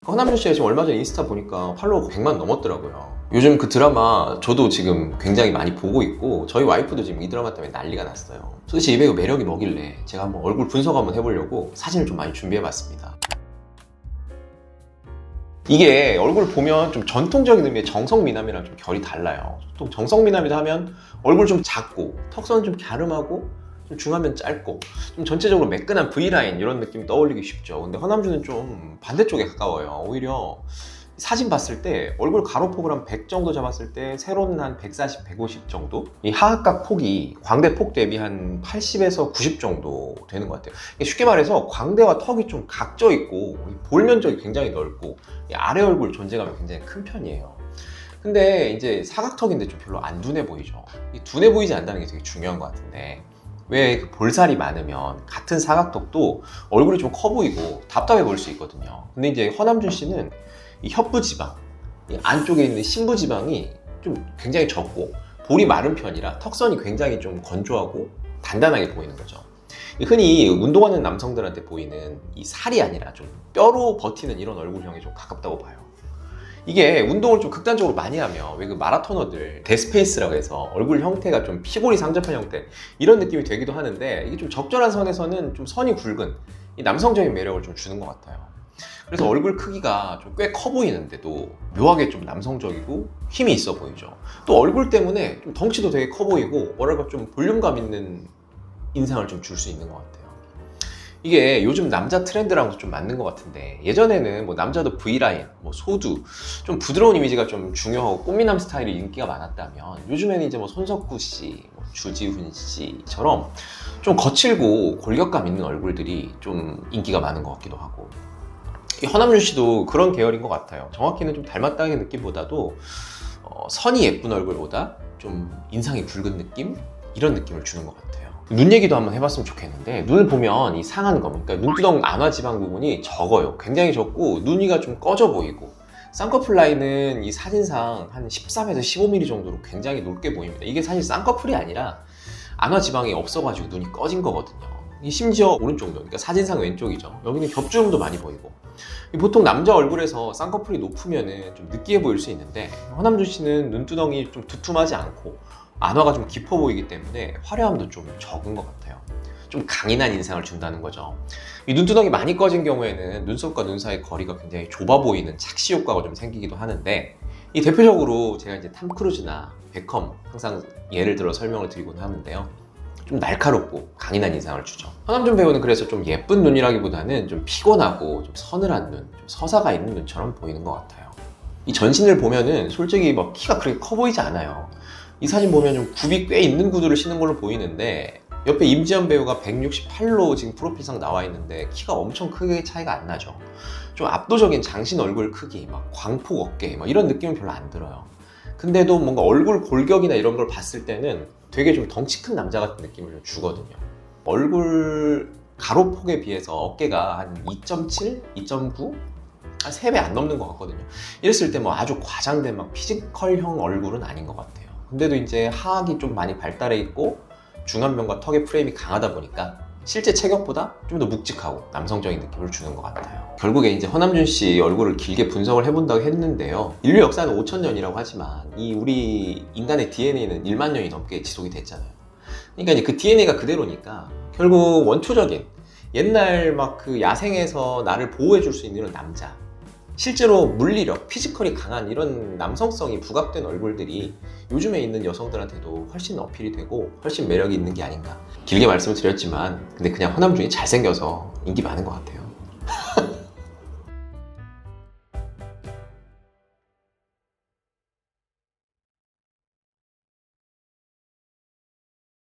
허남준 씨가 지금 얼마 전에 인스타 보니까 팔로워 100만 넘었더라고요. 요즘 그 드라마 저도 지금 굉장히 많이 보고 있고 저희 와이프도 지금 이 드라마 때문에 난리가 났어요. 도대체 이 배우 매력이 뭐길래 제가 한번 얼굴 분석 한번 해보려고 사진을 좀 많이 준비해봤습니다. 이게 얼굴 보면 좀 전통적인 의미의 정성미남이랑 좀 결이 달라요. 보통 정성미남이다 하면 얼굴 좀 작고 턱선은 좀 갸름하고 좀 중하면 짧고 좀 전체적으로 매끈한 V라인 이런 느낌이 떠올리기 쉽죠. 근데 허남준은 좀 반대쪽에 가까워요. 오히려 사진 봤을 때 얼굴 가로폭을 한 100 정도 잡았을 때 세로는 한 140, 150 정도, 이 하악각 폭이 광대 폭 대비 한 80에서 90 정도 되는 것 같아요. 쉽게 말해서 광대와 턱이 좀 각져 있고 볼 면적이 굉장히 넓고 아래 얼굴 존재감이 굉장히 큰 편이에요. 근데 이제 사각턱인데 좀 별로 안 둔해 보이죠. 이 둔해 보이지 않는다는 게 되게 중요한 것 같은데, 왜 볼살이 많으면 같은 사각턱도 얼굴이 좀 커 보이고 답답해 보일 수 있거든요. 근데 이제 허남준 씨는 이 혀부지방, 이 안쪽에 있는 심부지방이 좀 굉장히 적고 볼이 마른 편이라 턱선이 굉장히 좀 건조하고 단단하게 보이는 거죠. 흔히 운동하는 남성들한테 보이는 이 살이 아니라 좀 뼈로 버티는 이런 얼굴형에 좀 가깝다고 봐요. 이게 운동을 좀 극단적으로 많이 하면 왜 그 마라토너들 데스페이스라고 해서 얼굴 형태가 좀 피골이 상접한 형태 이런 느낌이 되기도 하는데, 이게 좀 적절한 선에서는 좀 선이 굵은 이 남성적인 매력을 좀 주는 것 같아요. 그래서 얼굴 크기가 좀 꽤 커 보이는데도 묘하게 좀 남성적이고 힘이 있어 보이죠. 또 얼굴 때문에 좀 덩치도 되게 커 보이고 뭐랄까 좀 볼륨감 있는 인상을 좀 줄 수 있는 것 같아요. 이게 요즘 남자 트렌드랑도 좀 맞는 것 같은데, 예전에는 뭐 남자도 V라인, 뭐 소두, 좀 부드러운 이미지가 좀 중요하고 꽃미남 스타일이 인기가 많았다면, 요즘에는 이제 뭐 손석구 씨, 뭐 주지훈 씨처럼 좀 거칠고 골격감 있는 얼굴들이 좀 인기가 많은 것 같기도 하고, 이 허남준 씨도 그런 계열인 것 같아요. 정확히는 좀 닮았다는 느낌보다도 선이 예쁜 얼굴보다 좀 인상이 굵은 느낌? 이런 느낌을 주는 것 같아요. 눈 얘기도 한번 해봤으면 좋겠는데, 눈을 보면 이 상한 거, 그러니까 눈두덩 안화 지방 부분이 적어요. 굉장히 적고 눈 위가 좀 꺼져 보이고, 쌍꺼풀 라인은 이 사진상 한 13에서 15mm 정도로 굉장히 높게 보입니다. 이게 사실 쌍꺼풀이 아니라 안화 지방이 없어가지고 눈이 꺼진 거거든요. 심지어 오른쪽 눈, 그러니까 사진상 왼쪽이죠. 여기는 겹주름도 많이 보이고, 보통 남자 얼굴에서 쌍꺼풀이 높으면 좀 느끼해 보일 수 있는데, 허남준 씨는 눈두덩이 좀 두툼하지 않고 안화가 좀 깊어 보이기 때문에 화려함도 좀 적은 것 같아요. 좀 강인한 인상을 준다는 거죠. 이 눈두덩이 많이 꺼진 경우에는 눈썹과 눈 사이 거리가 굉장히 좁아 보이는 착시 효과가 좀 생기기도 하는데, 이 대표적으로 제가 이제 탐 크루즈나 베컴 항상 예를 들어 설명을 드리곤 하는데요. 좀 날카롭고 강인한 인상을 주죠. 허남준 배우는 그래서 좀 예쁜 눈이라기보다는 좀 피곤하고 좀 서늘한 눈, 좀 서사가 있는 눈처럼 보이는 것 같아요. 이 전신을 보면은 솔직히 막 키가 그렇게 커 보이지 않아요. 이 사진 보면 좀 굽이 꽤 있는 구두를 신은 걸로 보이는데, 옆에 임지연 배우가 168로 지금 프로필상 나와 있는데 키가 엄청 크게 차이가 안 나죠. 좀 압도적인 장신 얼굴 크기, 막 광폭 어깨, 막 이런 느낌은 별로 안 들어요. 근데도 뭔가 얼굴 골격이나 이런 걸 봤을 때는 되게 좀 덩치 큰 남자 같은 느낌을 좀 주거든요. 얼굴 가로폭에 비해서 어깨가 한 2.7, 2.9? 한 3배 안 넘는 것 같거든요. 이랬을 때 뭐 아주 과장된 막 피지컬형 얼굴은 아닌 것 같아요. 근데도 이제 하악이 좀 많이 발달해 있고 중안면과 턱의 프레임이 강하다 보니까 실제 체격보다 좀 더 묵직하고 남성적인 느낌을 주는 것 같아요. 결국에 이제 허남준 씨 얼굴을 길게 분석을 해본다고 했는데요. 인류 역사는 5,000년이라고 하지만 이 우리 인간의 DNA는 1만 년이 넘게 지속이 됐잖아요. 그러니까 이제 그 DNA가 그대로니까 결국 원초적인 옛날 막 그 야생에서 나를 보호해 줄 수 있는 이런 남자, 실제로 물리력, 피지컬이 강한 이런 남성성이 부각된 얼굴들이 요즘에 있는 여성들한테도 훨씬 어필이 되고 훨씬 매력이 있는 게 아닌가. 길게 말씀을 드렸지만 근데 그냥 허남준이 잘생겨서 인기 많은 것 같아요.